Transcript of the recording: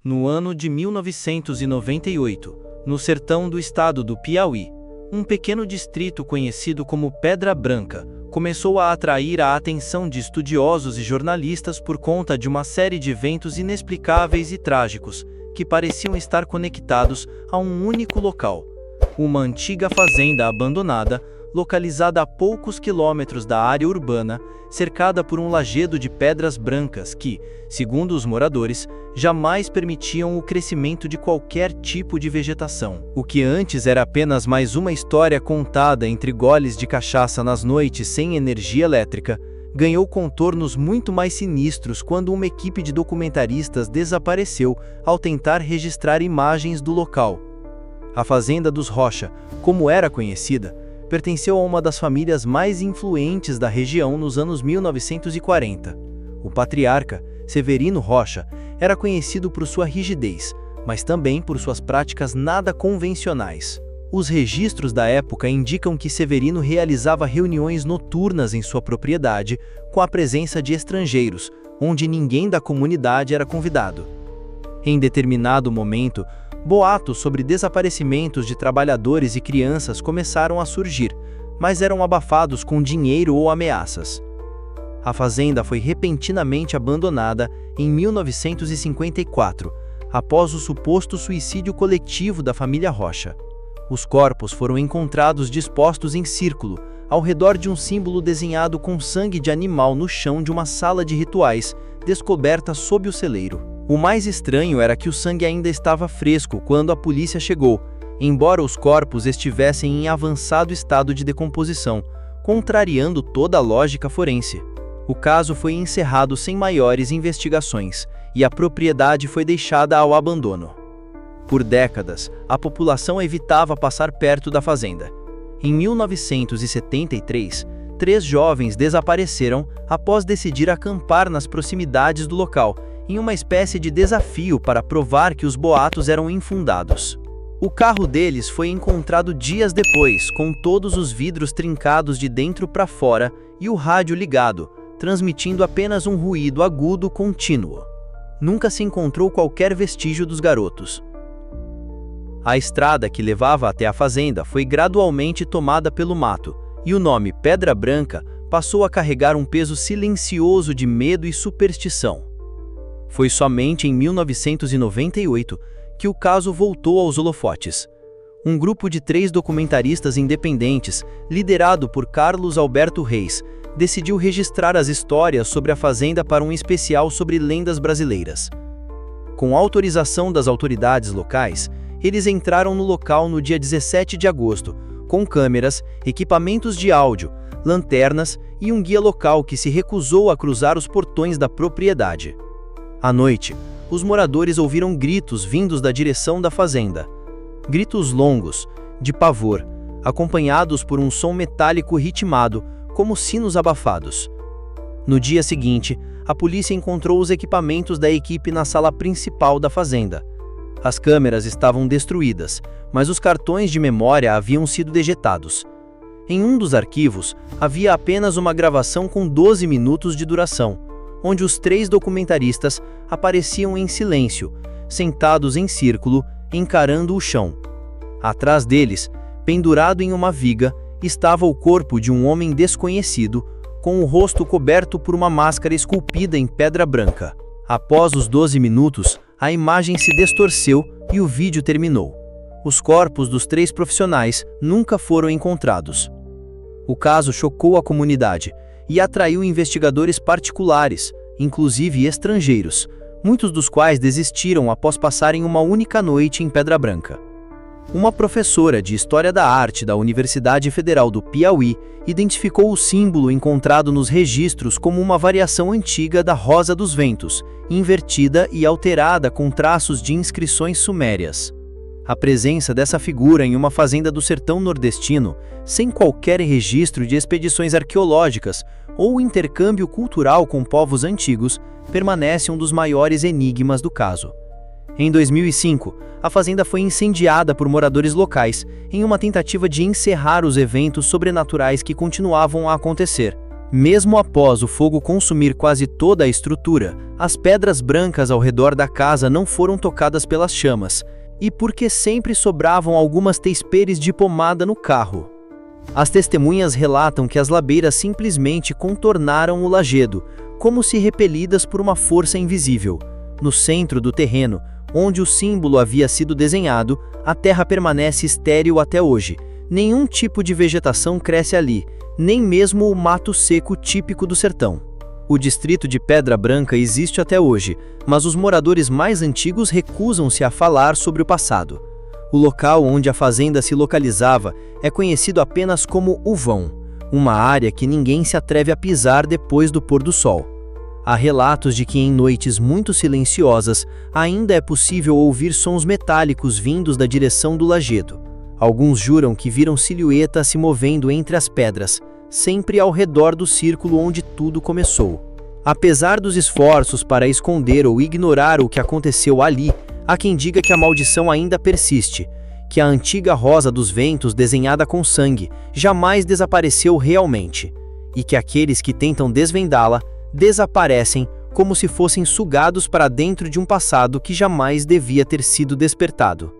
No ano de 1998, no sertão do estado do Piauí, um pequeno distrito conhecido como Pedra Branca começou a atrair a atenção de estudiosos e jornalistas por conta de uma série de eventos inexplicáveis e trágicos que pareciam estar conectados a um único local: uma antiga fazenda abandonada, localizada a poucos quilômetros da área urbana, cercada por um lajedo de pedras brancas que, segundo os moradores, jamais permitiam o crescimento de qualquer tipo de vegetação. O que antes era apenas mais uma história contada entre goles de cachaça nas noites sem energia elétrica, ganhou contornos muito mais sinistros quando uma equipe de documentaristas desapareceu ao tentar registrar imagens do local. A Fazenda dos Rocha, como era conhecida, pertenceu a uma das famílias mais influentes da região nos anos 1940. O patriarca, Severino Rocha, era conhecido por sua rigidez, mas também por suas práticas nada convencionais. Os registros da época indicam que Severino realizava reuniões noturnas em sua propriedade, com a presença de estrangeiros, onde ninguém da comunidade era convidado. Em determinado momento, boatos sobre desaparecimentos de trabalhadores e crianças começaram a surgir, mas eram abafados com dinheiro ou ameaças. A fazenda foi repentinamente abandonada em 1954, após o suposto suicídio coletivo da família Rocha. Os corpos foram encontrados dispostos em círculo, ao redor de um símbolo desenhado com sangue de animal no chão de uma sala de rituais, descoberta sob o celeiro. O mais estranho era que o sangue ainda estava fresco quando a polícia chegou, embora os corpos estivessem em avançado estado de decomposição, contrariando toda a lógica forense. O caso foi encerrado sem maiores investigações, e a propriedade foi deixada ao abandono. Por décadas, a população evitava passar perto da fazenda. Em 1973, 3 jovens desapareceram após decidir acampar nas proximidades do local, em uma espécie de desafio para provar que os boatos eram infundados. O carro deles foi encontrado dias depois, com todos os vidros trincados de dentro para fora e o rádio ligado, transmitindo apenas um ruído agudo contínuo. Nunca se encontrou qualquer vestígio dos garotos. A estrada que levava até a fazenda foi gradualmente tomada pelo mato, e o nome Pedra Branca passou a carregar um peso silencioso de medo e superstição. Foi somente em 1998 que o caso voltou aos holofotes. Um grupo de 3 documentaristas independentes, liderado por Carlos Alberto Reis, decidiu registrar as histórias sobre a fazenda para um especial sobre lendas brasileiras. Com autorização das autoridades locais, eles entraram no local no dia 17 de agosto, com câmeras, equipamentos de áudio, lanternas e um guia local que se recusou a cruzar os portões da propriedade. À noite, os moradores ouviram gritos vindos da direção da fazenda. Gritos longos, de pavor, acompanhados por um som metálico ritmado, como sinos abafados. No dia seguinte, a polícia encontrou os equipamentos da equipe na sala principal da fazenda. As câmeras estavam destruídas, mas os cartões de memória haviam sido dejetados. Em um dos arquivos, havia apenas uma gravação com 12 minutos de duração, onde os 3 documentaristas apareciam em silêncio, sentados em círculo, encarando o chão. Atrás deles, pendurado em uma viga, estava o corpo de um homem desconhecido, com o rosto coberto por uma máscara esculpida em pedra branca. Após os 12 minutos, a imagem se distorceu e o vídeo terminou. Os corpos dos 3 profissionais nunca foram encontrados. O caso chocou a comunidade e atraiu investigadores particulares, inclusive estrangeiros, muitos dos quais desistiram após passarem uma única noite em Pedra Branca. Uma professora de História da Arte da Universidade Federal do Piauí identificou o símbolo encontrado nos registros como uma variação antiga da Rosa dos Ventos, invertida e alterada com traços de inscrições sumérias. A presença dessa figura em uma fazenda do sertão nordestino, sem qualquer registro de expedições arqueológicas ou intercâmbio cultural com povos antigos, permanece um dos maiores enigmas do caso. Em 2005, a fazenda foi incendiada por moradores locais, em uma tentativa de encerrar os eventos sobrenaturais que continuavam a acontecer, Mesmo após o fogo consumir quase toda a estrutura, as pedras brancas ao redor da casa não foram tocadas pelas chamas, e porque sempre sobravam algumas tesperes de pomada no carro. As testemunhas relatam que as labeiras simplesmente contornaram o lajedo, como se repelidas por uma força invisível. No centro do terreno, onde o símbolo havia sido desenhado, a terra permanece estéril até hoje. Nenhum tipo de vegetação cresce ali, nem mesmo o mato seco típico do sertão. O distrito de Pedra Branca existe até hoje, mas os moradores mais antigos recusam-se a falar sobre o passado. O local onde a fazenda se localizava é conhecido apenas como o Vão, uma área que ninguém se atreve a pisar depois do pôr do sol. Há relatos de que em noites muito silenciosas ainda é possível ouvir sons metálicos vindos da direção do lajedo. Alguns juram que viram silhuetas se movendo entre as pedras, sempre ao redor do círculo onde tudo começou. Apesar dos esforços para esconder ou ignorar o que aconteceu ali, há quem diga que a maldição ainda persiste, que a antiga rosa dos ventos desenhada com sangue jamais desapareceu realmente, e que aqueles que tentam desvendá-la desaparecem como se fossem sugados para dentro de um passado que jamais devia ter sido despertado.